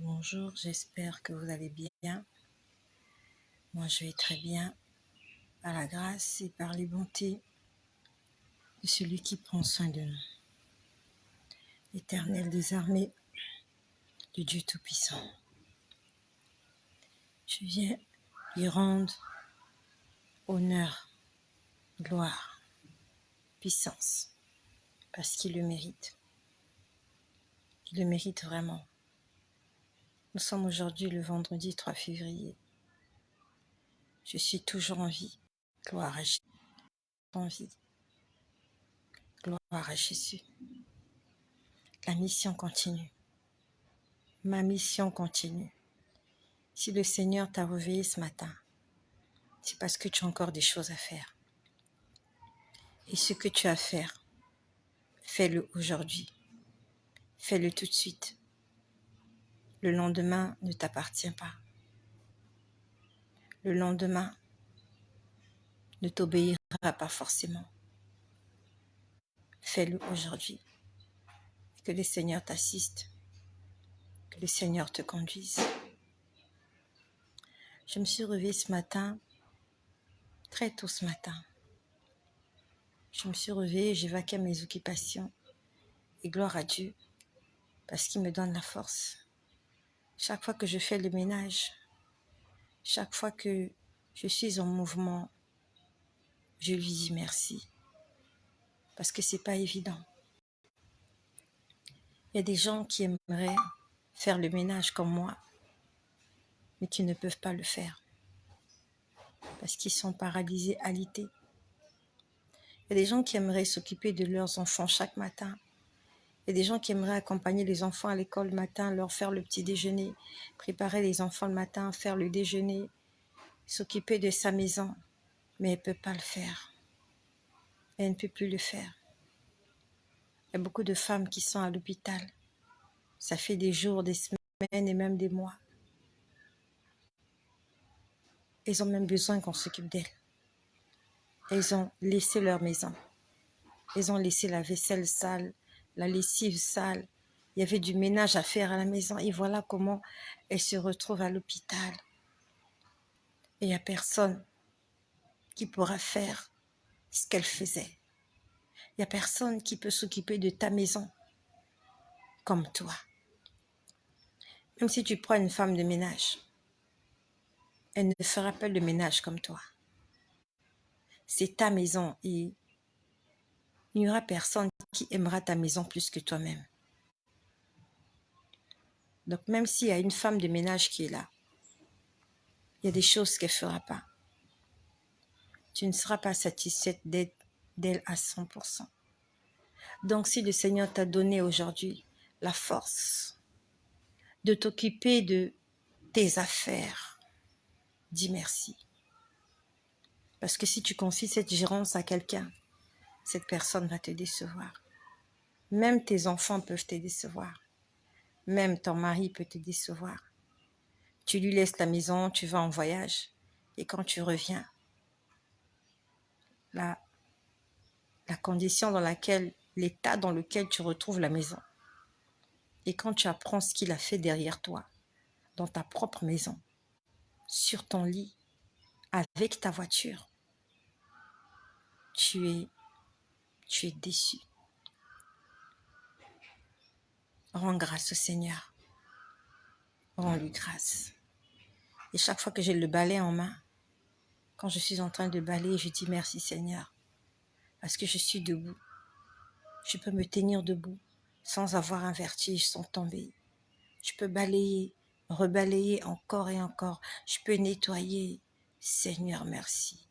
Bonjour, j'espère que vous allez bien. Moi, je vais très bien, par la grâce et par les bontés de celui qui prend soin de nous. Éternel des armées, du Dieu Tout-Puissant. Je viens lui rendre honneur, gloire, puissance, parce qu'il le mérite. Il le mérite vraiment. Nous sommes aujourd'hui le vendredi 3 février. Je suis toujours en vie. Gloire à Jésus. En vie. Gloire à Jésus. La mission continue. Ma mission continue. Si le Seigneur t'a réveillé ce matin, c'est parce que tu as encore des choses à faire. Et ce que tu as à faire, fais-le aujourd'hui. Fais-le tout de suite. Le lendemain ne t'appartient pas. Le lendemain ne t'obéira pas forcément. Fais-le aujourd'hui. Que le Seigneur t'assiste. Que le Seigneur te conduise. Je me suis réveillée ce matin, très tôt ce matin. Je me suis réveillée, j'évacuais mes occupations. Et gloire à Dieu, parce qu'il me donne la force. Chaque fois que je fais le ménage, chaque fois que je suis en mouvement, je lui dis merci. Parce que c'est pas évident. Il y a des gens qui aimeraient faire le ménage comme moi, mais qui ne peuvent pas le faire. Parce qu'ils sont paralysés, alités. Il y a des gens qui aimeraient s'occuper de leurs enfants chaque matin. Il y a des gens qui aimeraient accompagner les enfants à l'école le matin, leur faire le petit déjeuner, préparer les enfants le matin, faire le déjeuner, s'occuper de sa maison. Mais elle ne peut pas le faire. Elle ne peut plus le faire. Il y a beaucoup de femmes qui sont à l'hôpital. Ça fait des jours, des semaines et même des mois. Elles ont même besoin qu'on s'occupe d'elles. Elles ont laissé leur maison. Elles ont laissé la vaisselle sale, la lessive sale. Il y avait du ménage à faire à la maison. Et voilà comment elles se retrouvent à l'hôpital. Et il n'y a personne qui pourra faire ce qu'elle faisait. Il n'y a personne qui peut s'occuper de ta maison comme toi. Même si tu prends une femme de ménage, elle ne fera pas le ménage comme toi. C'est ta maison et il n'y aura personne qui aimera ta maison plus que toi-même. Donc même s'il y a une femme de ménage qui est là, il y a des choses qu'elle ne fera pas. Tu ne seras pas satisfaite d'elle à 100%. Donc si le Seigneur t'a donné aujourd'hui la force de t'occuper de tes affaires, dis merci. Parce que si tu confies cette gérance à quelqu'un, cette personne va te décevoir. Même tes enfants peuvent te décevoir. Même ton mari peut te décevoir. Tu lui laisses la maison, tu vas en voyage. Et quand tu reviens, la condition dans laquelle, l'état dans lequel tu retrouves la maison. Et quand tu apprends ce qu'il a fait derrière toi, dans ta propre maison, sur ton lit, avec ta voiture, tu es déçu. Rends grâce au Seigneur. Rends-lui grâce. Et chaque fois que j'ai le balai en main, quand je suis en train de balayer, je dis merci Seigneur. Parce que je suis debout. Je peux me tenir debout sans avoir un vertige, sans tomber. Je peux balayer, rebalayer encore et encore. Je peux nettoyer. Seigneur, merci.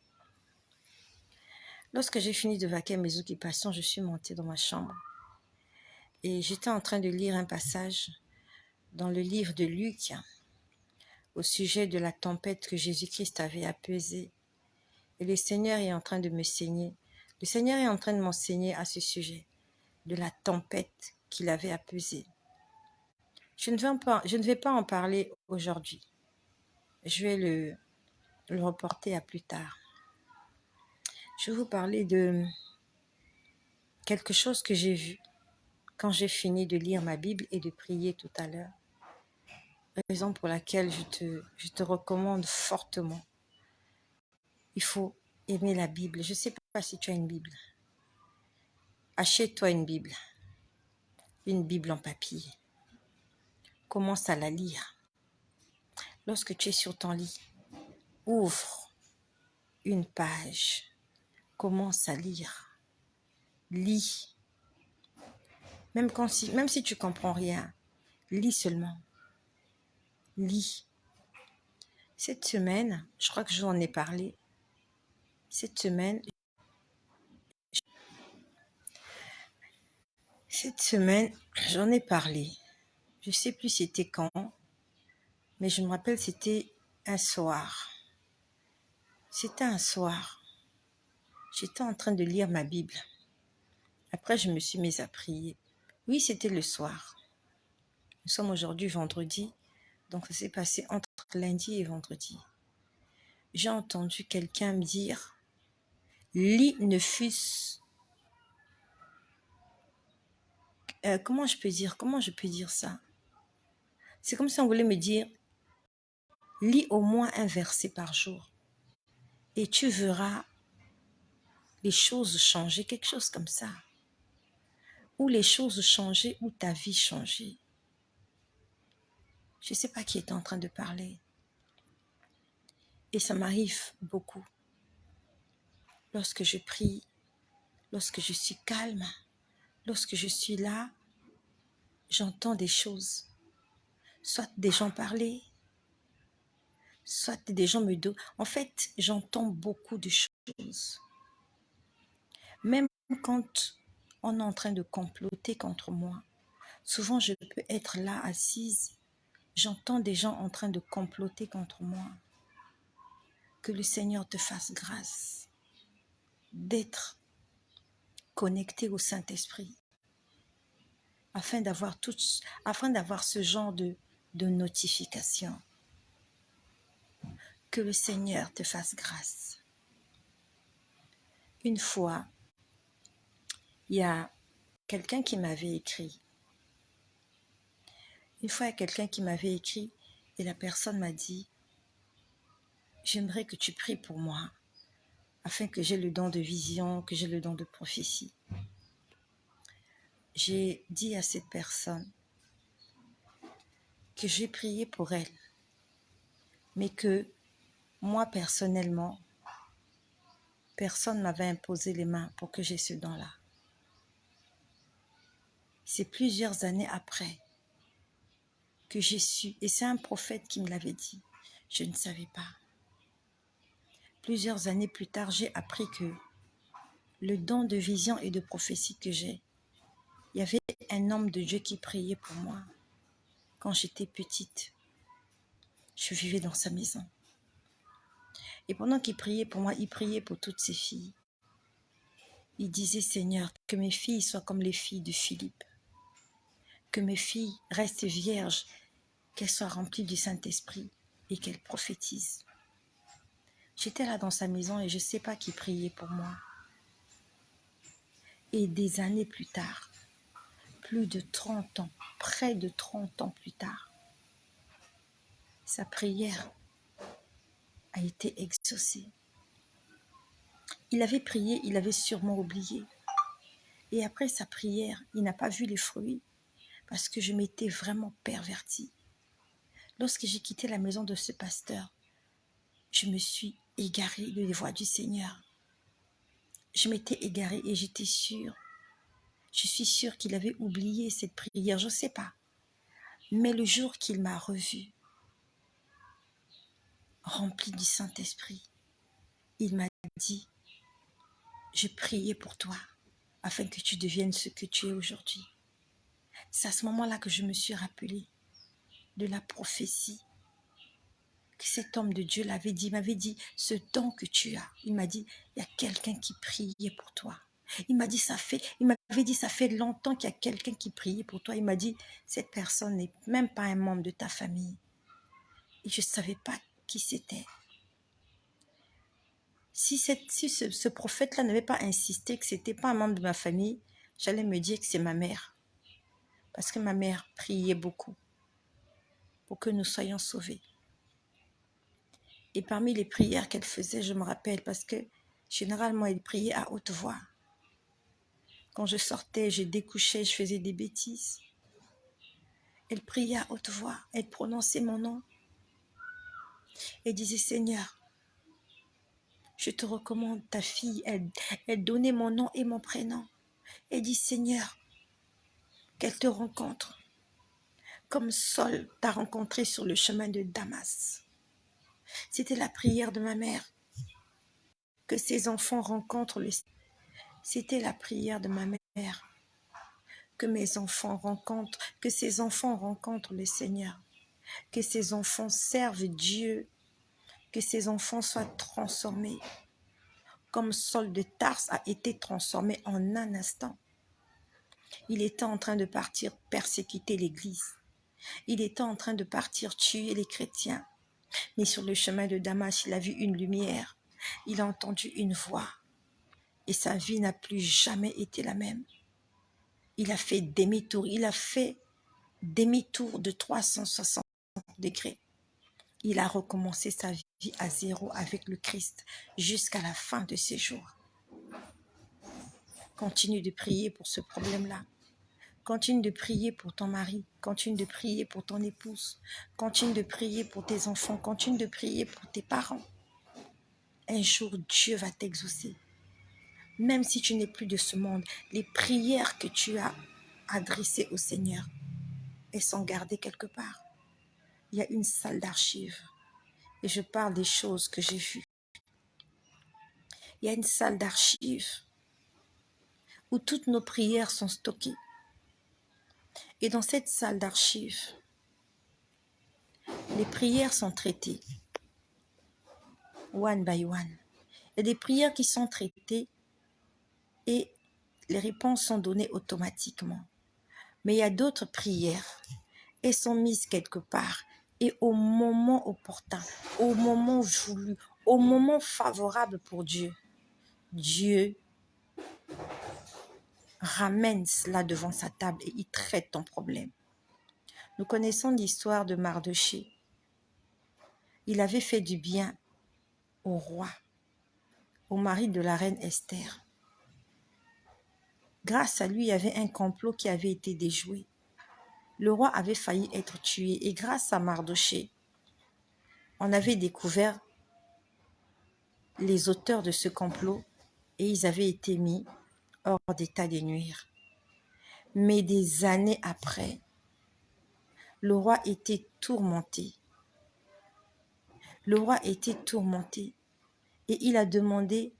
Lorsque j'ai fini de vaquer mes occupations, je suis montée dans ma chambre. Et j'étais en train de lire un passage dans le livre de Luc au sujet de la tempête que Jésus-Christ avait apaisée. Et le Seigneur est en train de me saigner. Le Seigneur est en train de m'enseigner à ce sujet, de la tempête qu'il avait apaisée. Je ne vais pas en parler aujourd'hui. Je vais le reporter à plus tard. Je vais vous parler de quelque chose que j'ai vu quand j'ai fini de lire ma Bible et de prier tout à l'heure. Raison pour laquelle je te recommande fortement. Il faut aimer la Bible. Je ne sais pas si tu as une Bible. Achète-toi une Bible en papier. Commence à la lire. Lorsque tu es sur ton lit, ouvre une page. Commence à lire. Lis. Même si tu ne comprends rien, lis seulement. Lis. Cette semaine, je crois que j'en ai parlé. Cette semaine, j'en ai parlé. Je ne sais plus c'était quand, mais je me rappelle c'était un soir. C'était un soir. J'étais en train de lire ma Bible. Après, je me suis mise à prier. Oui, c'était le soir. Nous sommes aujourd'hui vendredi, donc ça s'est passé entre lundi et vendredi. J'ai entendu quelqu'un me dire « Lis ne fût-ce... » comment je peux dire ça? C'est comme si on voulait me dire « Lis au moins un verset par jour et tu verras les choses changer, quelque chose comme ça. Ou les choses changer, ou ta vie changer. » Je ne sais pas qui est en train de parler. Et ça m'arrive beaucoup. Lorsque je prie, lorsque je suis calme, lorsque je suis là, j'entends des choses. Soit des gens parler, soit des gens me donnent. En fait, j'entends beaucoup de choses. Même quand on est en train de comploter contre moi, souvent je peux être là assise, j'entends des gens en train de comploter contre moi. Que le Seigneur te fasse grâce d'être connecté au Saint-Esprit afin d'avoir ce genre de notification. Que le Seigneur te fasse grâce. Une fois, il y a quelqu'un qui m'avait écrit. Et la personne m'a dit « J'aimerais que tu pries pour moi afin que j'ai le don de vision, que j'ai le don de prophétie. » J'ai dit à cette personne que j'ai prié pour elle, mais que moi personnellement, personne ne m'avait imposé les mains pour que j'ai ce don-là. C'est plusieurs années après que j'ai su, et c'est un prophète qui me l'avait dit, je ne savais pas. Plusieurs années plus tard, j'ai appris que le don de vision et de prophétie que j'ai, il y avait un homme de Dieu qui priait pour moi. Quand j'étais petite, je vivais dans sa maison. Et pendant qu'il priait pour moi, il priait pour toutes ses filles. Il disait, Seigneur, que mes filles soient comme les filles de Philippe. Que mes filles restent vierges, qu'elles soient remplies du Saint-Esprit et qu'elles prophétisent. J'étais là dans sa maison et je ne sais pas qui priait pour moi. Et des années plus tard, plus de 30 ans, près de 30 ans plus tard, sa prière a été exaucée. Il avait prié, il avait sûrement oublié. Et après sa prière, il n'a pas vu les fruits parce que je m'étais vraiment pervertie. Lorsque j'ai quitté la maison de ce pasteur, je me suis égarée de les voies du Seigneur. Je m'étais égarée et j'étais sûre. Je suis sûre qu'il avait oublié cette prière, je ne sais pas. Mais le jour qu'il m'a revue, remplie du Saint-Esprit, il m'a dit, je priais pour toi afin que tu deviennes ce que tu es aujourd'hui. C'est à ce moment-là que je me suis rappelée de la prophétie que cet homme de Dieu l'avait dit. Il m'avait dit, ce don que tu as, il m'a dit, il y a quelqu'un qui priait pour toi. Il m'avait dit, ça fait longtemps qu'il y a quelqu'un qui priait pour toi. Il m'a dit, cette personne n'est même pas un membre de ta famille. Et je ne savais pas qui c'était. Si ce prophète-là n'avait pas insisté que ce n'était pas un membre de ma famille, j'allais me dire que c'est ma mère. Parce que ma mère priait beaucoup pour que nous soyons sauvés. Et parmi les prières qu'elle faisait, je me rappelle, parce que généralement, elle priait à haute voix. Quand je sortais, je découchais, je faisais des bêtises. Elle priait à haute voix, elle prononçait mon nom. Elle disait, Seigneur, je te recommande ta fille. Elle donnait mon nom et mon prénom. Elle dit, Seigneur, qu'elle te rencontre, comme Saul t'a rencontré sur le chemin de Damas. C'était la prière de ma mère, que ses enfants rencontrent le Seigneur. C'était la prière de ma mère, que mes enfants rencontrent, que ses enfants rencontrent le Seigneur, que ses enfants servent Dieu, que ses enfants soient transformés, comme Saul de Tarse a été transformé en un instant. Il était en train de partir persécuter l'Église. Il était en train de partir tuer les chrétiens. Mais sur le chemin de Damas, il a vu une lumière. Il a entendu une voix. Et sa vie n'a plus jamais été la même. Il a fait demi-tour. Il a fait demi-tour de 360 degrés. Il a recommencé sa vie à zéro avec le Christ jusqu'à la fin de ses jours. Continue de prier pour ce problème-là. Continue de prier pour ton mari. Continue de prier pour ton épouse. Continue de prier pour tes enfants. Continue de prier pour tes parents. Un jour, Dieu va t'exaucer. Même si tu n'es plus de ce monde, les prières que tu as adressées au Seigneur, elles sont gardées quelque part. Il y a une salle d'archives. Et je parle des choses que j'ai vues. Il y a une salle d'archives où toutes nos prières sont stockées. Et dans cette salle d'archives, les prières sont traitées, one by one. Il y a des prières qui sont traitées et les réponses sont données automatiquement. Mais il y a d'autres prières, elles sont mises quelque part. Et au moment opportun, au moment voulu, au moment favorable pour Dieu, Dieu ramène cela devant sa table et il traite ton problème. Nous connaissons l'histoire de Mardochée. Il avait fait du bien au roi, au mari de la reine Esther. Grâce à lui, il y avait un complot qui avait été déjoué. Le roi avait failli être tué et grâce à Mardochée, on avait découvert les auteurs de ce complot et ils avaient été mis hors d'état de nuire. Mais des années après, le roi était tourmenté. Le roi était tourmenté et il a demandé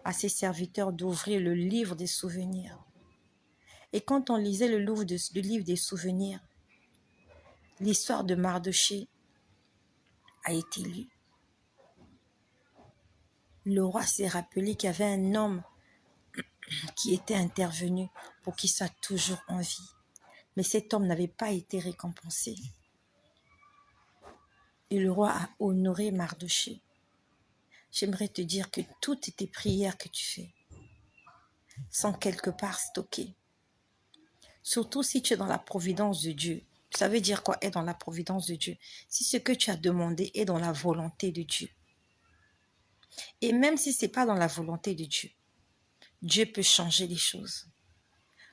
à ses serviteurs d'ouvrir le livre des souvenirs. Et quand on lisait le livre des souvenirs, l'histoire de Mardochée a été lue. Le roi s'est rappelé qu'il y avait un homme qui était intervenu pour qu'il soit toujours en vie. Mais cet homme n'avait pas été récompensé. Et le roi a honoré Mardochée. J'aimerais te dire que toutes tes prières que tu fais sont quelque part stockées. Surtout si tu es dans la providence de Dieu. Ça veut dire quoi, être dans la providence de Dieu? Si ce que tu as demandé est dans la volonté de Dieu. Et même si ce n'est pas dans la volonté de Dieu, Dieu peut changer les choses.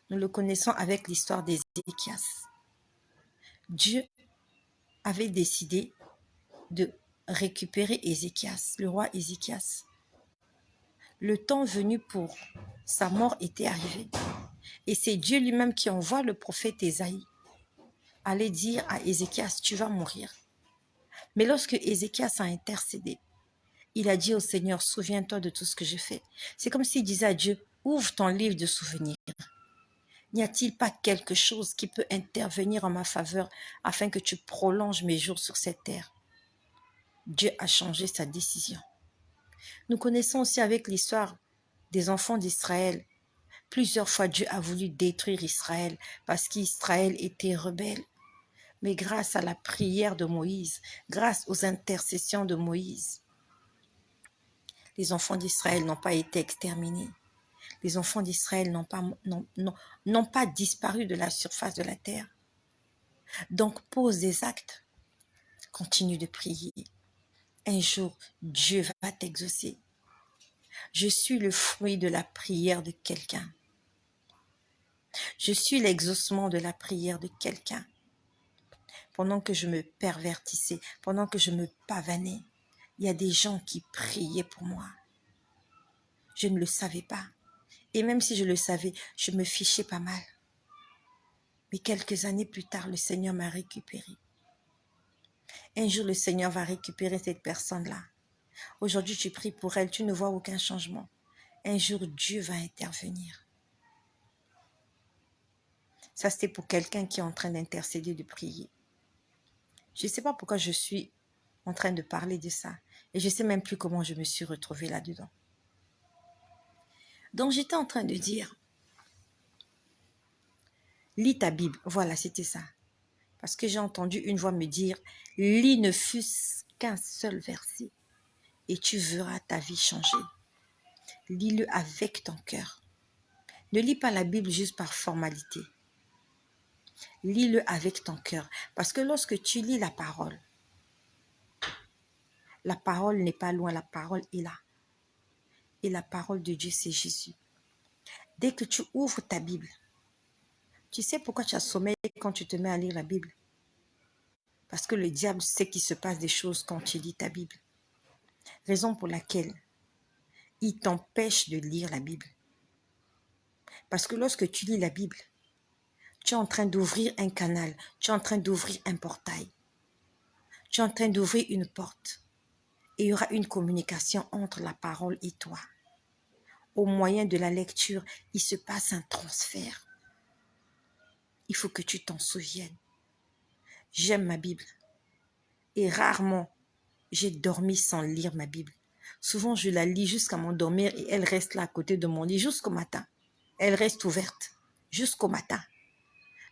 Nous le connaissons avec l'histoire d'Ézéchias. Dieu avait décidé de récupérer Ézéchias, le roi Ézéchias. Le temps venu pour sa mort était arrivé. Et c'est Dieu lui-même qui envoie le prophète Ésaïe aller dire à Ézéchias, tu vas mourir. Mais lorsque Ézéchias a intercédé, il a dit au Seigneur, souviens-toi de tout ce que j'ai fait. C'est comme s'il disait à Dieu, ouvre ton livre de souvenirs. N'y a-t-il pas quelque chose qui peut intervenir en ma faveur afin que tu prolonges mes jours sur cette terre? Dieu a changé sa décision. Nous connaissons aussi avec l'histoire des enfants d'Israël. Plusieurs fois, Dieu a voulu détruire Israël parce qu'Israël était rebelle. Mais grâce à la prière de Moïse, grâce aux intercessions de Moïse, les enfants d'Israël n'ont pas été exterminés. Les enfants d'Israël n'ont pas disparu de la surface de la terre. Donc pose des actes. Continue de prier. Un jour, Dieu va t'exaucer. Je suis le fruit de la prière de quelqu'un. Je suis l'exaucement de la prière de quelqu'un. Pendant que je me pervertissais, pendant que je me pavanais, il y a des gens qui priaient pour moi. Je ne le savais pas. Et même si je le savais, je me fichais pas mal. Mais quelques années plus tard, le Seigneur m'a récupéré. Un jour, le Seigneur va récupérer cette personne-là. Aujourd'hui, tu pries pour elle, tu ne vois aucun changement. Un jour, Dieu va intervenir. Ça, c'était pour quelqu'un qui est en train d'intercéder, de prier. Je ne sais pas pourquoi je suis en train de parler de ça. Et je ne sais même plus comment je me suis retrouvée là-dedans. Donc, j'étais en train de dire, lis ta Bible. Voilà, c'était ça. Parce que j'ai entendu une voix me dire, lis ne fût-ce qu'un seul verset et tu verras ta vie changer. Lis-le avec ton cœur. Ne lis pas la Bible juste par formalité. Lis-le avec ton cœur. Parce que lorsque tu lis la parole n'est pas loin, la parole est là. Et la parole de Dieu, c'est Jésus. Dès que tu ouvres ta Bible, tu sais pourquoi tu as sommeil quand tu te mets à lire la Bible? Parce que le diable sait qu'il se passe des choses quand tu lis ta Bible. Raison pour laquelle il t'empêche de lire la Bible. Parce que lorsque tu lis la Bible, tu es en train d'ouvrir un canal, tu es en train d'ouvrir un portail, tu es en train d'ouvrir une porte. Et il y aura une communication entre la parole et toi. Au moyen de la lecture, il se passe un transfert. Il faut que tu t'en souviennes. J'aime ma Bible. Et rarement, j'ai dormi sans lire ma Bible. Souvent, je la lis jusqu'à m'endormir et elle reste là à côté de mon lit jusqu'au matin. Elle reste ouverte jusqu'au matin.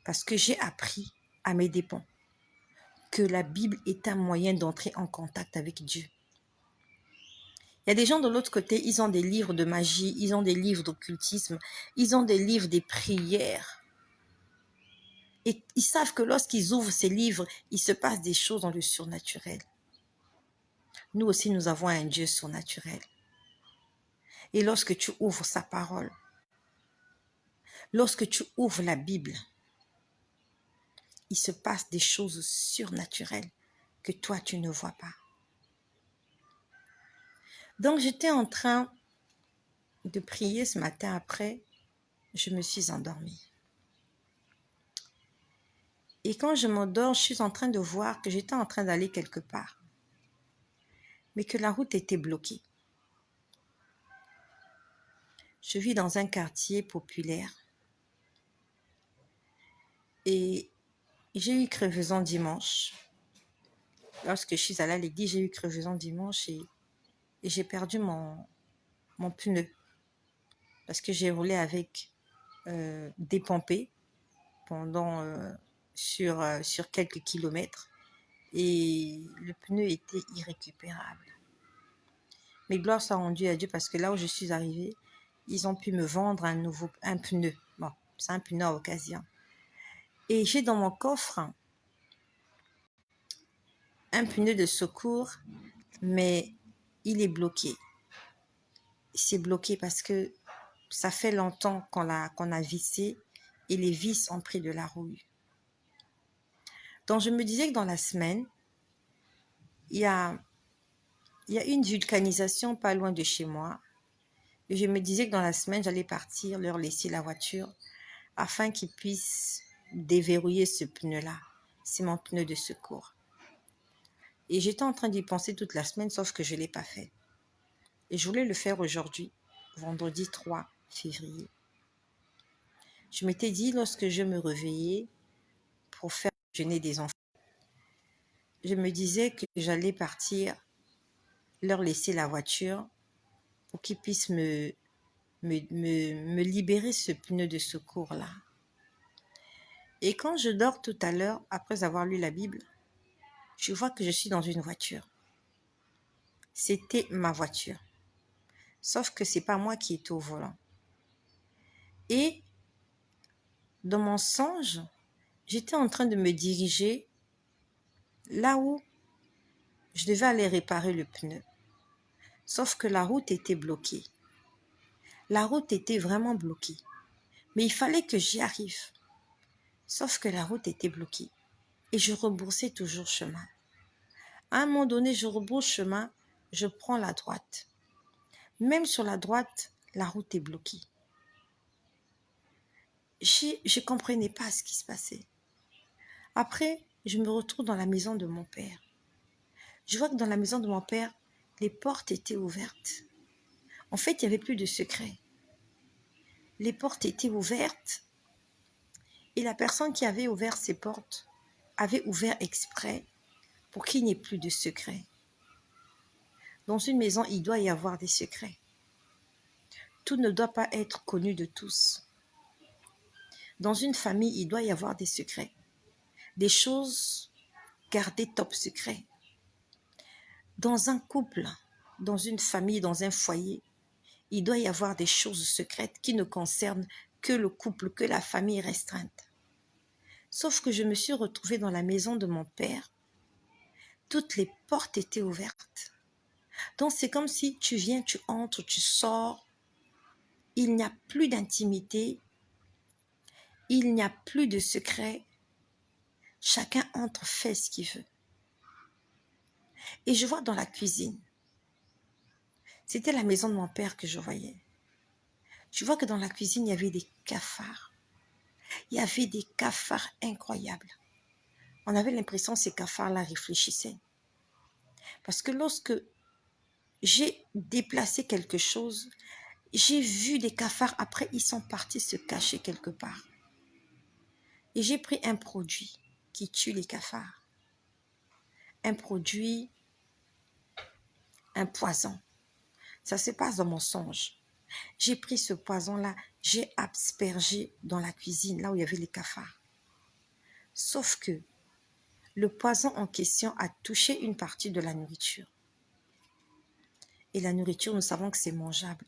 Parce que j'ai appris à mes dépens que la Bible est un moyen d'entrer en contact avec Dieu. Il y a des gens de l'autre côté, ils ont des livres de magie, ils ont des livres d'occultisme, ils ont des livres des prières. Et ils savent que lorsqu'ils ouvrent ces livres, il se passe des choses dans le surnaturel. Nous aussi, nous avons un Dieu surnaturel. Et lorsque tu ouvres sa parole, lorsque tu ouvres la Bible, il se passe des choses surnaturelles que toi, tu ne vois pas. Donc, j'étais en train de prier ce matin après, je me suis endormie. Et quand je m'endors, je suis en train de voir que j'étais en train d'aller quelque part, mais que la route était bloquée. Je vis dans un quartier populaire et j'ai eu crevaison dimanche. Lorsque je suis allée à l'église, j'ai eu crevaison dimanche et j'ai perdu mon pneu parce que j'ai roulé avec des pompées pendant sur quelques kilomètres et le pneu était irrécupérable. Mais gloire soit rendue à Dieu parce que là où je suis arrivée, ils ont pu me vendre un pneu. Bon, c'est un pneu à occasion. Et j'ai dans mon coffre un pneu de secours, mais il est bloqué. C'est bloqué parce que ça fait longtemps qu'on a vissé et les vis ont pris de la rouille. Donc je me disais que dans la semaine, il y a une vulcanisation pas loin de chez moi. Et je me disais que dans la semaine, j'allais partir, leur laisser la voiture afin qu'ils puissent déverrouiller ce pneu-là. C'est mon pneu de secours. Et j'étais en train d'y penser toute la semaine, sauf que je ne l'ai pas fait. Et je voulais le faire aujourd'hui, vendredi 3 février. Je m'étais dit, lorsque je me réveillais pour faire le déjeuner des enfants, je me disais que j'allais partir, leur laisser la voiture pour qu'ils puissent me libérer ce pneu de secours-là. Et quand je dors tout à l'heure, après avoir lu la Bible, je vois que je suis dans une voiture. C'était ma voiture. Sauf que c'est pas moi qui étais au volant. Et dans mon songe, j'étais en train de me diriger là où Je devais aller réparer le pneu. Sauf que la route était bloquée. La route était vraiment bloquée. Mais il fallait que j'y arrive. Sauf que la route était bloquée. Et je rebroussais toujours chemin. À un moment donné, je rebrousse chemin, je prends la droite. Même sur la droite, la route est bloquée. Je ne comprenais pas ce qui se passait. Après, je me retrouve dans la maison de mon père. Je vois que dans la maison de mon père, les portes étaient ouvertes. En fait, il n'y avait plus de secret. Les portes étaient ouvertes et la personne qui avait ouvert ces portes avait ouvert exprès pour qu'il n'y ait plus de secret. Dans une maison, il doit y avoir des secrets. Tout ne doit pas être connu de tous. Dans une famille, il doit y avoir des secrets. Des choses gardées top secret. Dans un couple, dans une famille, dans un foyer, il doit y avoir des choses secrètes qui ne concernent que le couple, que la famille restreinte. Sauf que je me suis retrouvée dans la maison de mon père. Toutes les portes étaient ouvertes. Donc c'est comme si tu viens, tu entres, tu sors. Il n'y a plus d'intimité. Il n'y a plus de secret. Chacun entre, fait ce qu'il veut. Et je vois dans la cuisine. C'était la maison de mon père que je voyais. Je vois que dans la cuisine, il y avait des cafards. Il y avait des cafards incroyables. On avait l'impression que ces cafards-là réfléchissaient. Parce que lorsque j'ai déplacé quelque chose, j'ai vu des cafards, après ils sont partis se cacher quelque part. Et j'ai pris un produit qui tue les cafards. Un produit, un poison. Ça se passe dans mon songe. J'ai pris ce poison-là, j'ai aspergé dans la cuisine, là où il y avait les cafards. Sauf que le poison en question a touché une partie de la nourriture. Et la nourriture, nous savons que c'est mangeable.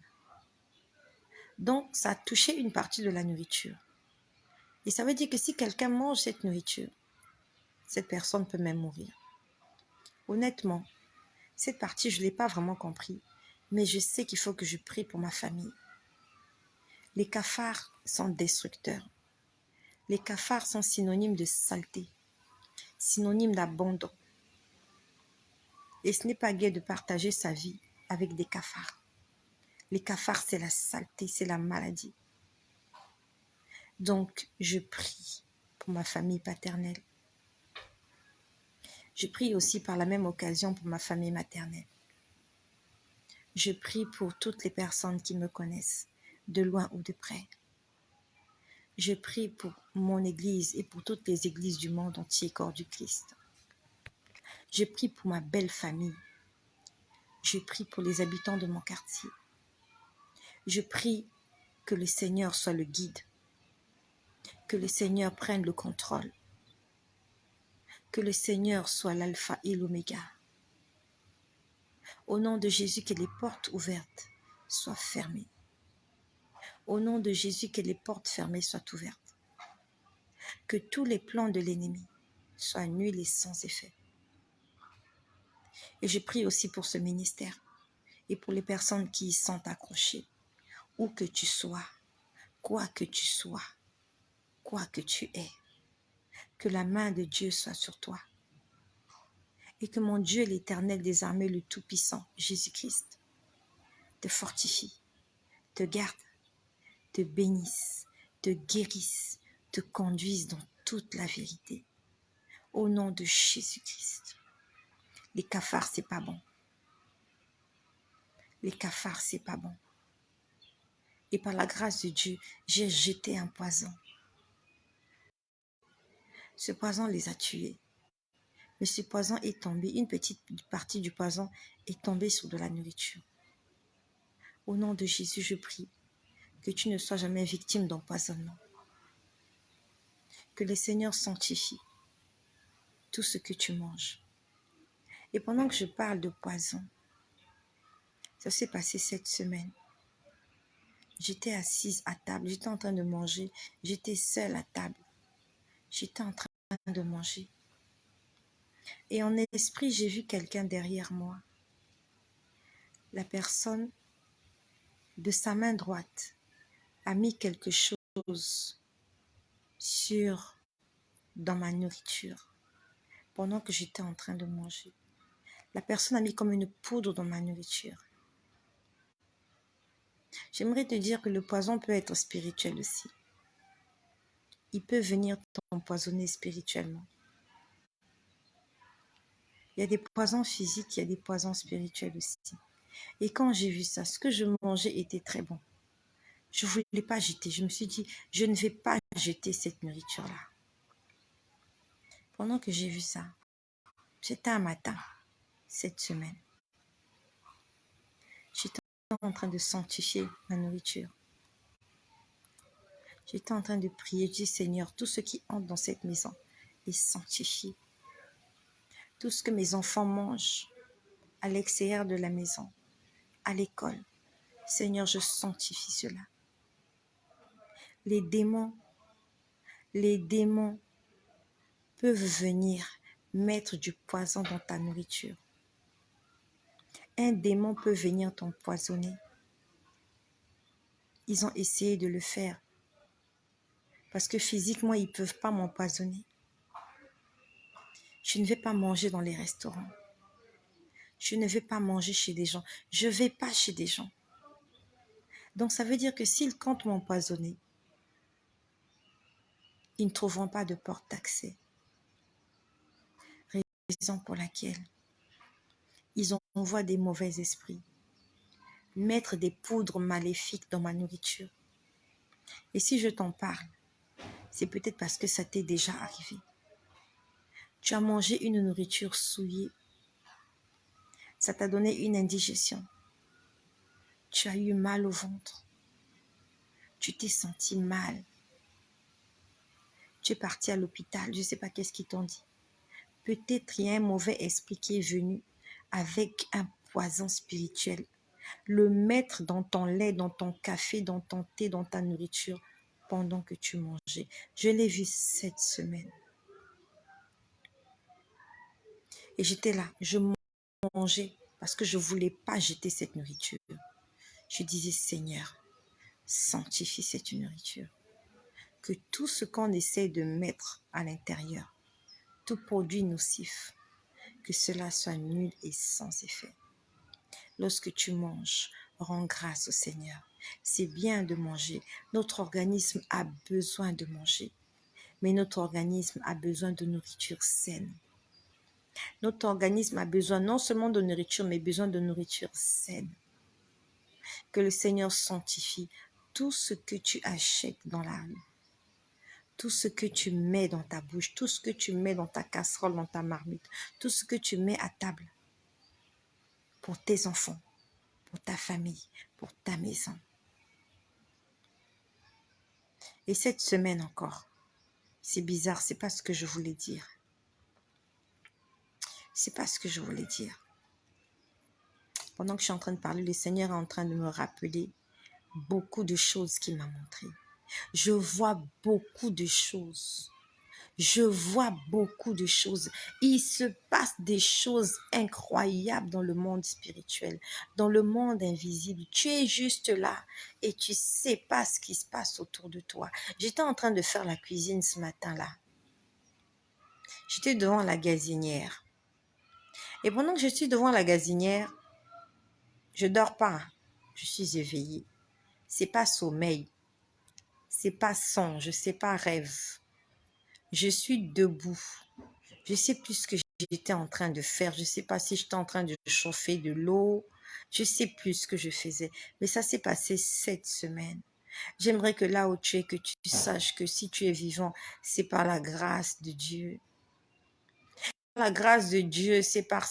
Donc, ça a touché une partie de la nourriture. Et ça veut dire que si quelqu'un mange cette nourriture, cette personne peut même mourir. Honnêtement, cette partie, je ne l'ai pas vraiment compris. Mais je sais qu'il faut que je prie pour ma famille. Les cafards sont destructeurs. Les cafards sont synonymes de saleté, synonymes d'abandon. Et ce n'est pas gai de partager sa vie avec des cafards. Les cafards, c'est la saleté, c'est la maladie. Donc, je prie pour ma famille paternelle. Je prie aussi par la même occasion pour ma famille maternelle. Je prie pour toutes les personnes qui me connaissent, de loin ou de près. Je prie pour mon Église et pour toutes les églises du monde entier, corps du Christ. Je prie pour ma belle famille. Je prie pour les habitants de mon quartier. Je prie que le Seigneur soit le guide, que le Seigneur prenne le contrôle, que le Seigneur soit l'alpha et l'oméga. Au nom de Jésus, que les portes ouvertes soient fermées. Au nom de Jésus, que les portes fermées soient ouvertes. Que tous les plans de l'ennemi soient nuls et sans effet. Et je prie aussi pour ce ministère et pour les personnes qui y sont accrochées. Où que tu sois, quoi que tu sois, quoi que tu aies, que la main de Dieu soit sur toi. Et que mon Dieu, l'Éternel des armées, le Tout-Puissant, Jésus-Christ, te fortifie, te garde, te bénisse, te guérisse, te conduise dans toute la vérité. Au nom de Jésus-Christ. Les cafards, c'est pas bon. Les cafards, c'est pas bon. Et par la grâce de Dieu, j'ai jeté un poison. Ce poison les a tués. Mais ce poison est tombé, une petite partie du poison est tombée sur de la nourriture. Au nom de Jésus, je prie que tu ne sois jamais victime d'empoisonnement. Que le Seigneur sanctifie tout ce que tu manges. Et pendant que je parle de poison, ça s'est passé cette semaine. J'étais assise à table, j'étais en train de manger, j'étais seule à table. J'étais en train de manger. Et en esprit, j'ai vu quelqu'un derrière moi. La personne, de sa main droite, a mis quelque chose dans ma nourriture pendant que j'étais en train de manger. La personne a mis comme une poudre dans ma nourriture. J'aimerais te dire que le poison peut être spirituel aussi. Il peut venir t'empoisonner spirituellement. Il y a des poisons physiques, il y a des poisons spirituels aussi. Et quand j'ai vu ça, ce que je mangeais était très bon. Je ne voulais pas jeter. Je me suis dit, je ne vais pas jeter cette nourriture-là. Pendant que j'ai vu ça, c'était un matin, cette semaine. J'étais en train de sanctifier ma nourriture. J'étais en train de prier, je dis Seigneur, tout ce qui entre dans cette maison est sanctifié. Tout ce que mes enfants mangent à l'extérieur de la maison, à l'école, Seigneur, je sanctifie cela. Les démons peuvent venir mettre du poison dans ta nourriture. Un démon peut venir t'empoisonner. Ils ont essayé de le faire. Parce que physiquement, ils ne peuvent pas m'empoisonner. Je ne vais pas manger dans les restaurants. Je ne vais pas manger chez des gens. Je ne vais pas chez des gens. Donc ça veut dire que s'ils comptent m'empoisonner, ils ne trouveront pas de porte d'accès. Raison pour laquelle ils envoient des mauvais esprits, mettre des poudres maléfiques dans ma nourriture. Et si je t'en parle, c'est peut-être parce que ça t'est déjà arrivé. Tu as mangé une nourriture souillée. Ça t'a donné une indigestion. Tu as eu mal au ventre. Tu t'es senti mal. Tu es parti à l'hôpital. Je ne sais pas qu'est-ce qu'ils t'ont dit. Peut-être il y a un mauvais esprit qui est venu avec un poison spirituel. Le mettre dans ton lait, dans ton café, dans ton thé, dans ta nourriture pendant que tu mangeais. Je l'ai vu cette semaine. Et j'étais là, je mangeais parce que je ne voulais pas jeter cette nourriture. Je disais, Seigneur, sanctifie cette nourriture. Que tout ce qu'on essaie de mettre à l'intérieur, tout produit nocif, que cela soit nul et sans effet. Lorsque tu manges, rends grâce au Seigneur. C'est bien de manger. Notre organisme a besoin de manger. Mais notre organisme a besoin de nourriture saine. Notre organisme a besoin non seulement de nourriture, mais besoin de nourriture saine. Que le Seigneur sanctifie tout ce que tu achètes dans la rue. Tout ce que tu mets dans ta bouche, tout ce que tu mets dans ta casserole, dans ta marmite, tout ce que tu mets à table pour tes enfants, pour ta famille, pour ta maison. Et cette semaine encore, c'est bizarre, c'est pas ce que je voulais dire. C'est pas ce que je voulais dire. Pendant que je suis en train de parler, le Seigneur est en train de me rappeler beaucoup de choses qu'il m'a montrées. Je vois beaucoup de choses. Je vois beaucoup de choses. Il se passe des choses incroyables dans le monde spirituel, dans le monde invisible. Tu es juste là et tu sais pas ce qui se passe autour de toi. J'étais en train de faire la cuisine ce matin-là. J'étais devant la gazinière. Et pendant que je suis devant la gazinière, je dors pas. Je suis éveillée. C'est pas sommeil. C'est pas songe. C'est pas rêve. Je suis debout. Je sais plus ce que j'étais en train de faire. Je sais pas si j'étais en train de chauffer de l'eau. Je sais plus ce que je faisais. Mais ça s'est passé cette semaine. J'aimerais que là où tu es, que tu saches que si tu es vivant, c'est par la grâce de Dieu. La grâce de Dieu, c'est par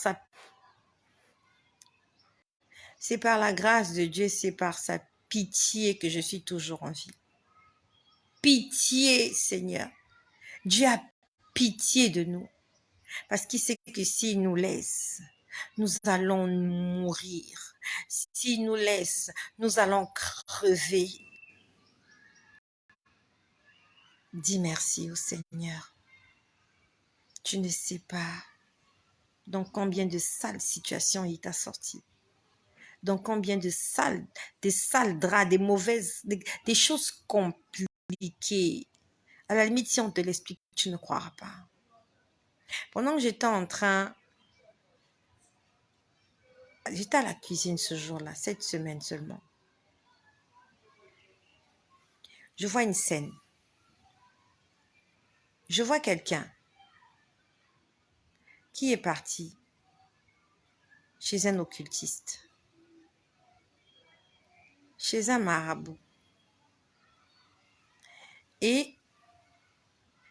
la grâce de Dieu, c'est par sa pitié que je suis toujours en vie. Pitié, Seigneur. Dieu a pitié de nous. Parce qu'il sait que s'il nous laisse, nous allons mourir. S'il nous laisse, nous allons crever. Dis merci au Seigneur. Tu ne sais pas Dans combien de sales situations il t'a sorti? Dans combien de des sales draps, des choses compliquées. À la limite, si on te l'explique, tu ne croiras pas. Pendant que j'étais à la cuisine ce jour-là, cette semaine seulement. Je vois une scène. Je vois quelqu'un qui est parti chez un occultiste, chez un marabout. Et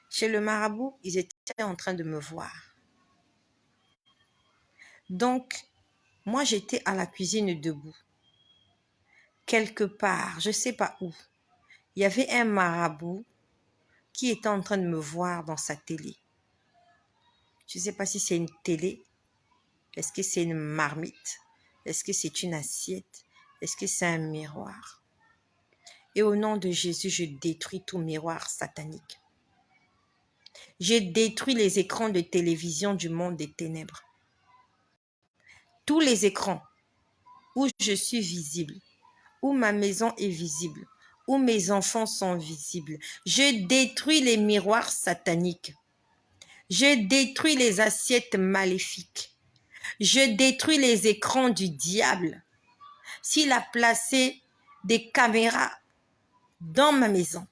chez le marabout, ils étaient en train de me voir. Donc, moi, j'étais à la cuisine debout. Quelque part, je ne sais pas où, il y avait un marabout qui était en train de me voir dans sa télé. Je ne sais pas si c'est une télé. Est-ce que c'est une marmite? Est-ce que c'est une assiette? Est-ce que c'est un miroir? Et au nom de Jésus, je détruis tout miroir satanique. Je détruis les écrans de télévision du monde des ténèbres. Tous les écrans où je suis visible, où ma maison est visible, où mes enfants sont visibles. Je détruis les miroirs sataniques. Je détruis les assiettes maléfiques. Je détruis les écrans du diable. S'il a placé des caméras dans ma maison,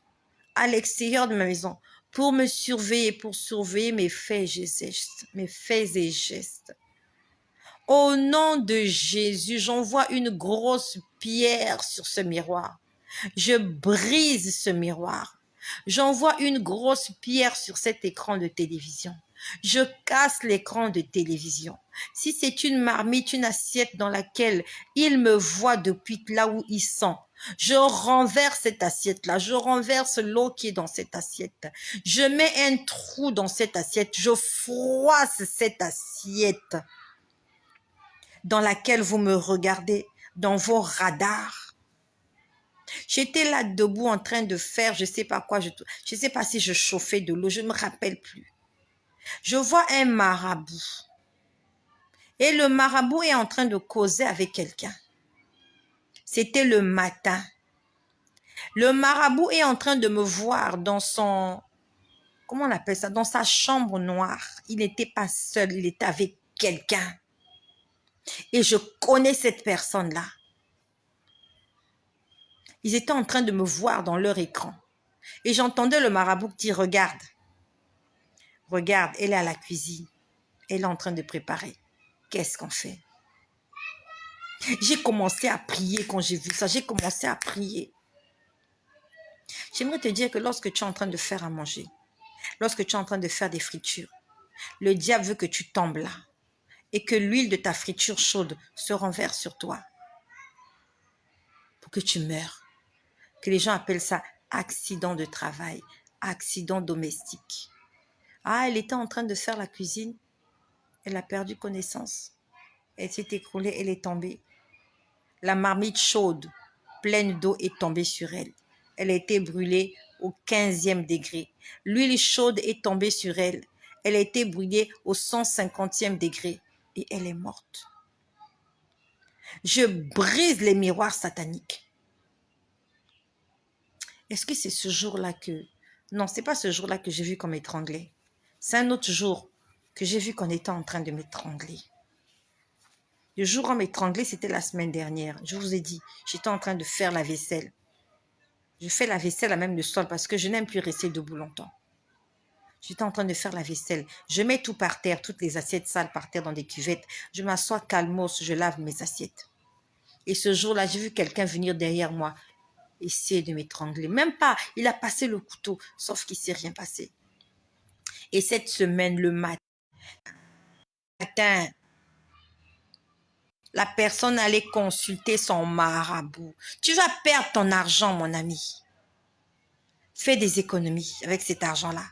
à l'extérieur de ma maison, pour me surveiller, pour surveiller mes faits et gestes. Au nom de Jésus, j'envoie une grosse pierre sur ce miroir. Je brise ce miroir. J'envoie une grosse pierre sur cet écran de télévision. Je casse l'écran de télévision. Si c'est une marmite, une assiette dans laquelle il me voit depuis là où il sent, je renverse cette assiette-là. Je renverse l'eau qui est dans cette assiette. Je mets un trou dans cette assiette. Je froisse cette assiette dans laquelle vous me regardez, dans vos radars. J'étais là debout en train de faire, je ne sais pas quoi, je ne sais pas si je chauffais de l'eau, je ne me rappelle plus. Je vois un marabout. Et le marabout est en train de causer avec quelqu'un. C'était le matin. Le marabout est en train de me voir dans son, comment on appelle ça, dans sa chambre noire. Il n'était pas seul, il était avec quelqu'un. Et je connais cette personne-là. Ils étaient en train de me voir dans leur écran. Et j'entendais le marabout dire, regarde, elle est à la cuisine. Elle est en train de préparer. Qu'est-ce qu'on fait? J'ai commencé à prier quand j'ai vu ça. J'ai commencé à prier. J'aimerais te dire que lorsque tu es en train de faire à manger, lorsque tu es en train de faire des fritures, le diable veut que tu tombes là et que l'huile de ta friture chaude se renverse sur toi pour que tu meurs. Que les gens appellent ça accident de travail, accident domestique. Ah, elle était en train de faire la cuisine. Elle a perdu connaissance. Elle s'est écroulée, elle est tombée. La marmite chaude, pleine d'eau, est tombée sur elle. Elle a été brûlée au 15e degré. L'huile chaude est tombée sur elle. Elle a été brûlée au 150e degré et elle est morte. Je brise les miroirs sataniques. Est-ce que c'est ce jour-là que... Non, ce n'est pas ce jour-là que j'ai vu qu'on m'étranglait. C'est un autre jour que j'ai vu qu'on était en train de m'étrangler. Le jour où on m'étranglait, c'était la semaine dernière. Je vous ai dit, j'étais en train de faire la vaisselle. Je fais la vaisselle à même le sol parce que je n'aime plus rester debout longtemps. J'étais en train de faire la vaisselle. Je mets tout par terre, toutes les assiettes sales par terre dans des cuvettes. Je m'assois calmos, je lave mes assiettes. Et ce jour-là, j'ai vu quelqu'un venir derrière moi, essayer de m'étrangler. Même pas, il a passé le couteau, sauf qu'il ne s'est rien passé. Et cette semaine, le matin, la personne allait consulter son marabout. Tu vas perdre ton argent, mon ami. Fais des économies avec cet argent-là.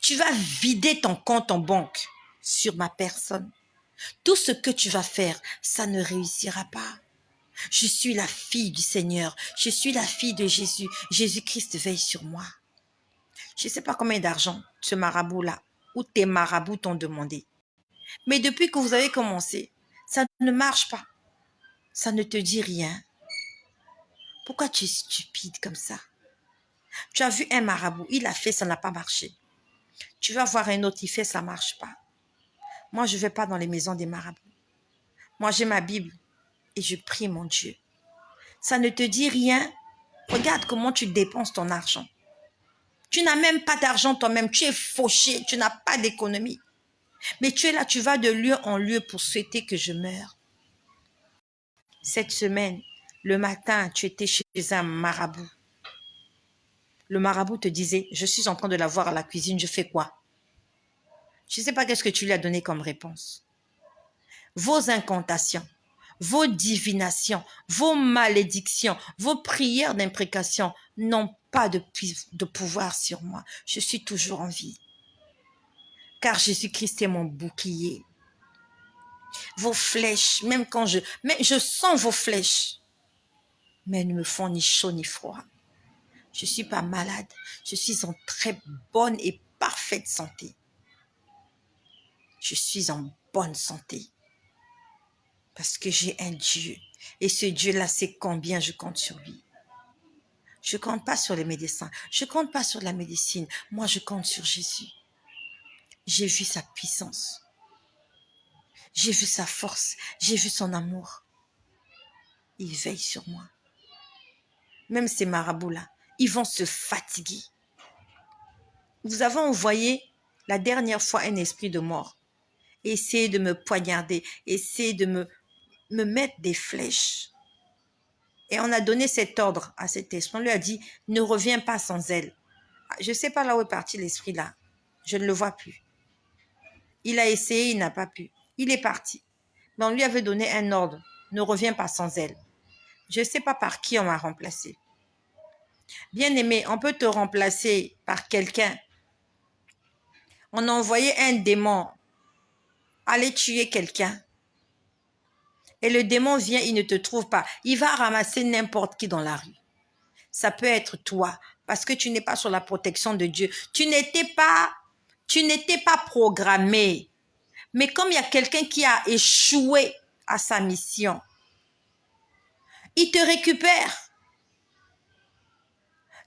Tu vas vider ton compte en banque sur ma personne. Tout ce que tu vas faire, ça ne réussira pas. Je suis la fille du Seigneur. Je suis la fille de Jésus. Jésus-Christ veille sur moi. Je ne sais pas combien d'argent ce marabout-là ou tes marabouts t'ont demandé. Mais depuis que vous avez commencé, ça ne marche pas. Ça ne te dit rien. Pourquoi tu es stupide comme ça? Tu as vu un marabout, il a fait, ça n'a pas marché. Tu vas voir un autre, il fait, ça ne marche pas. Moi, je ne vais pas dans les maisons des marabouts. Moi, j'ai ma Bible et je prie mon Dieu. Ça ne te dit rien. Regarde comment tu dépenses ton argent. Tu n'as même pas d'argent toi-même. Tu es fauché. Tu n'as pas d'économie. Mais tu es là, tu vas de lieu en lieu pour souhaiter que je meure. Cette semaine, le matin, tu étais chez un marabout. Le marabout te disait, je suis en train de la voir à la cuisine, je fais quoi? Je ne sais pas qu'est-ce que tu lui as donné comme réponse. Vos incantations, vos divinations, vos malédictions, vos prières d'imprécation n'ont pas de pouvoir sur moi. Je suis toujours en vie. Car Jésus-Christ est mon bouclier. Vos flèches, même je sens vos flèches, mais elles ne me font ni chaud ni froid. Je ne suis pas malade. Je suis en très bonne et parfaite santé. Je suis en bonne santé. Parce que j'ai un Dieu. Et ce Dieu-là sait combien je compte sur lui. Je ne compte pas sur les médecins. Je ne compte pas sur la médecine. Moi, je compte sur Jésus. J'ai vu sa puissance. J'ai vu sa force. J'ai vu son amour. Il veille sur moi. Même ces marabouts-là, ils vont se fatiguer. Vous avez envoyé la dernière fois un esprit de mort. Essayer de me poignarder. Essayer de me mettre des flèches. Et on a donné cet ordre à cet esprit. On lui a dit, ne reviens pas sans elle. Je ne sais pas là où est parti l'esprit là. Je ne le vois plus. Il a essayé, il n'a pas pu. Il est parti. Mais on lui avait donné un ordre. Ne reviens pas sans elle. Je ne sais pas par qui on m'a remplacé. Bien-aimé, on peut te remplacer par quelqu'un. On a envoyé un démon aller tuer quelqu'un. Et le démon vient, il ne te trouve pas. Il va ramasser n'importe qui dans la rue. Ça peut être toi, parce que tu n'es pas sur la protection de Dieu. Tu n'étais pas programmé. Mais comme il y a quelqu'un qui a échoué à sa mission, il te récupère.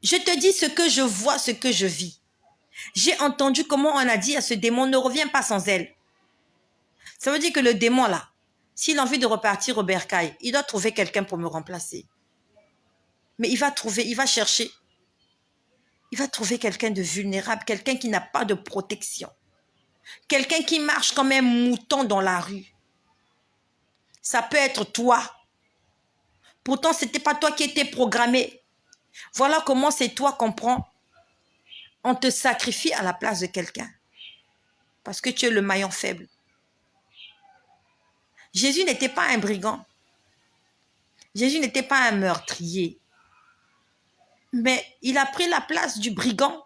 Je te dis ce que je vois, ce que je vis. J'ai entendu comment on a dit à ce démon, ne reviens pas sans elle. Ça veut dire que le démon là, s'il a envie de repartir au bercail, il doit trouver quelqu'un pour me remplacer. Mais il va chercher. Il va trouver quelqu'un de vulnérable, quelqu'un qui n'a pas de protection. Quelqu'un qui marche comme un mouton dans la rue. Ça peut être toi. Pourtant, ce n'était pas toi qui étais programmé. Voilà comment c'est toi qu'on prend. On te sacrifie à la place de quelqu'un. Parce que tu es le maillon faible. Jésus n'était pas un brigand. Jésus n'était pas un meurtrier. Mais il a pris la place du brigand.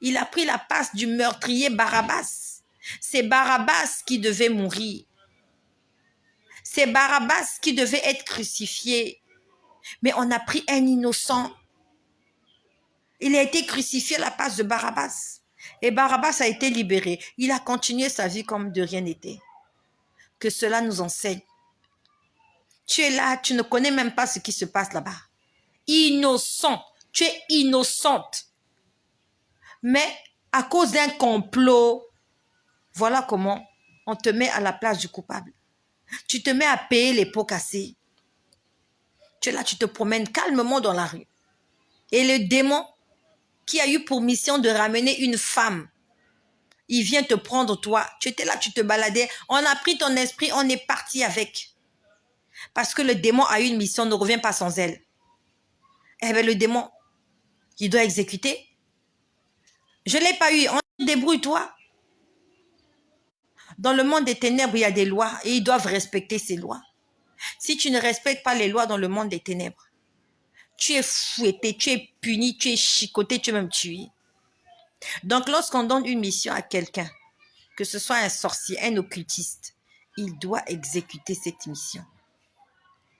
Il a pris la place du meurtrier Barabbas. C'est Barabbas qui devait mourir. C'est Barabbas qui devait être crucifié. Mais on a pris un innocent. Il a été crucifié à la place de Barabbas. Et Barabbas a été libéré. Il a continué sa vie comme de rien n'était. Que cela nous enseigne. Tu es là, tu ne connais même pas ce qui se passe là-bas. Innocent. Tu es innocente. Mais à cause d'un complot, voilà comment on te met à la place du coupable. Tu te mets à payer les pots cassés. Tu es là, tu te promènes calmement dans la rue. Et le démon qui a eu pour mission de ramener une femme, il vient te prendre toi. Tu étais là, tu te baladais. On a pris ton esprit, on est parti avec. Parce que le démon a eu une mission, ne revient pas sans elle. Eh bien, le démon, il doit exécuter. Je ne l'ai pas eu. On débrouille-toi. Dans le monde des ténèbres, il y a des lois et ils doivent respecter ces lois. Si tu ne respectes pas les lois dans le monde des ténèbres, tu es fouetté, tu es puni, tu es chicoté, tu es même tué. Donc, lorsqu'on donne une mission à quelqu'un, que ce soit un sorcier, un occultiste, il doit exécuter cette mission.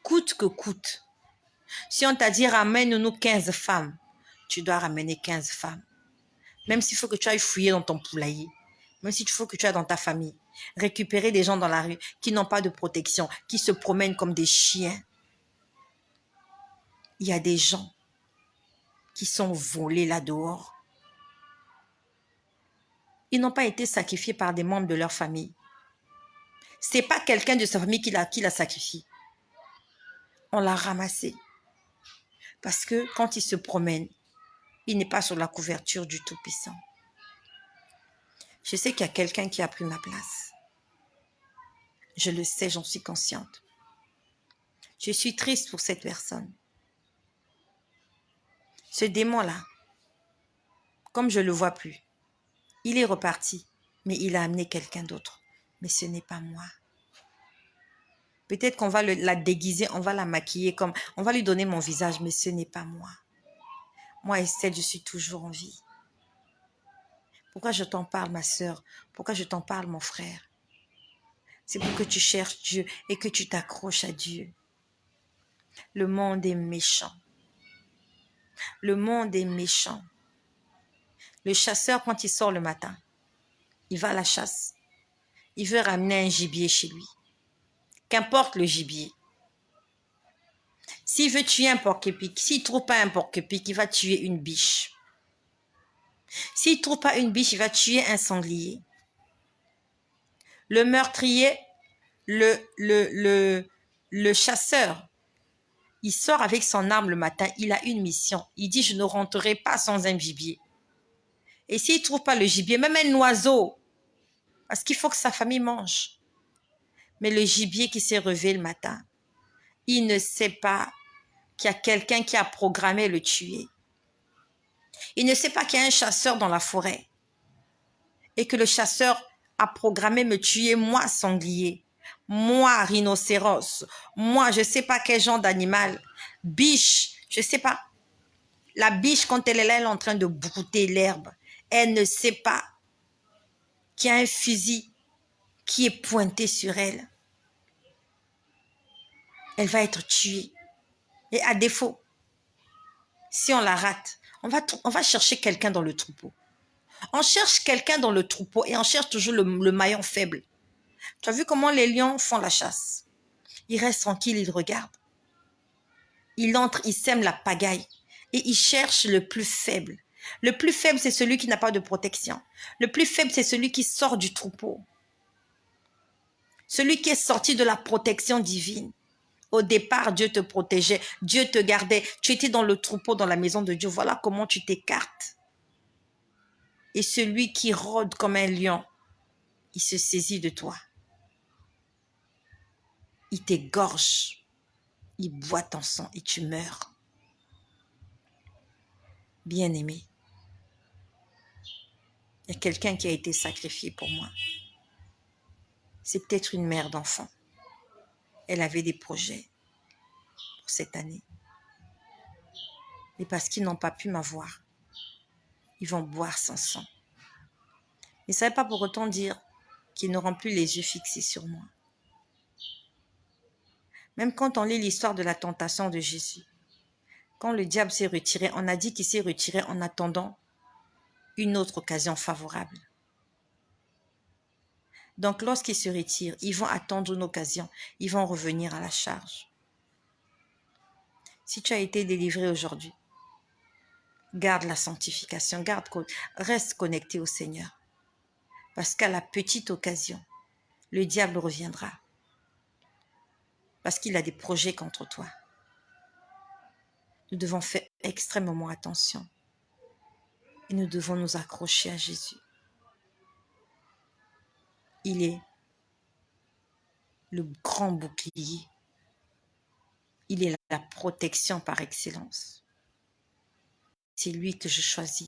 Coûte que coûte. Si on t'a dit ramène-nous 15 femmes, tu dois ramener 15 femmes. Même s'il faut que tu ailles fouiller dans ton poulailler, même s'il faut que tu ailles dans ta famille, récupérer des gens dans la rue qui n'ont pas de protection, qui se promènent comme des chiens. Il y a des gens qui sont volés là dehors. Ils n'ont pas été sacrifiés par des membres de leur famille. Ce n'est pas quelqu'un de sa famille qui l'a sacrifié. On l'a ramassé. Parce que quand il se promène, il n'est pas sur la couverture du Tout-Puissant. Je sais qu'il y a quelqu'un qui a pris ma place. Je le sais, j'en suis consciente. Je suis triste pour cette personne. Ce démon-là, comme je ne le vois plus, il est reparti, mais il a amené quelqu'un d'autre. Mais ce n'est pas moi. Peut-être qu'on va la déguiser, on va la maquiller, on va lui donner mon visage, mais ce n'est pas moi. Moi, Estelle, je suis toujours en vie. Pourquoi je t'en parle, ma sœur? Pourquoi je t'en parle, mon frère? C'est pour que tu cherches Dieu et que tu t'accroches à Dieu. Le monde est méchant. Le monde est méchant. Le chasseur, quand il sort le matin, il va à la chasse. Il veut ramener un gibier chez lui. Qu'importe le gibier. S'il veut tuer un porc-épic, s'il ne trouve pas un porc-épic, il va tuer une biche. S'il ne trouve pas une biche, il va tuer un sanglier. Le meurtrier, le chasseur, il sort avec son arme le matin, il a une mission. Il dit, je ne rentrerai pas sans un gibier. Et s'il ne trouve pas le gibier, même un oiseau, parce qu'il faut que sa famille mange. Mais le gibier qui s'est relevé le matin, il ne sait pas qu'il y a quelqu'un qui a programmé le tuer. Il ne sait pas qu'il y a un chasseur dans la forêt et que le chasseur a programmé me tuer, moi, sanglier, moi, rhinocéros, moi, je ne sais pas quel genre d'animal, biche, je ne sais pas. La biche, quand elle est là, elle est en train de brouter l'herbe. Elle ne sait pas qu'il y a un fusil qui est pointé sur elle. Elle va être tuée. Et à défaut, si on la rate, on va chercher quelqu'un dans le troupeau. On cherche quelqu'un dans le troupeau et on cherche toujours le maillon faible. Tu as vu comment les lions font la chasse? Ils restent tranquilles, ils regardent. Ils entrent, ils sèment la pagaille et ils cherchent le plus faible. Le plus faible, c'est celui qui n'a pas de protection. Le plus faible, c'est celui qui sort du troupeau. Celui qui est sorti de la protection divine. Au départ, Dieu te protégeait, Dieu te gardait. Tu étais dans le troupeau, dans la maison de Dieu. Voilà comment tu t'écartes. Et celui qui rôde comme un lion, il se saisit de toi. Il t'égorge. Il boit ton sang et tu meurs. Bien-aimé, il y a quelqu'un qui a été sacrifié pour moi. C'est peut-être une mère d'enfant. Elle avait des projets pour cette année. Mais parce qu'ils n'ont pas pu m'avoir, ils vont boire son sang. Mais ça ne veut pas pour autant dire qu'ils n'auront plus les yeux fixés sur moi. Même quand on lit l'histoire de la tentation de Jésus, quand le diable s'est retiré, on a dit qu'il s'est retiré en attendant une autre occasion favorable. Donc lorsqu'ils se retirent, ils vont attendre une occasion, ils vont revenir à la charge. Si tu as été délivré aujourd'hui, garde la sanctification, reste connecté au Seigneur. Parce qu'à la petite occasion, le diable reviendra. Parce qu'il a des projets contre toi. Nous devons faire extrêmement attention. Et nous devons nous accrocher à Jésus. Il est le grand bouclier. Il est la protection par excellence. C'est lui que je choisis.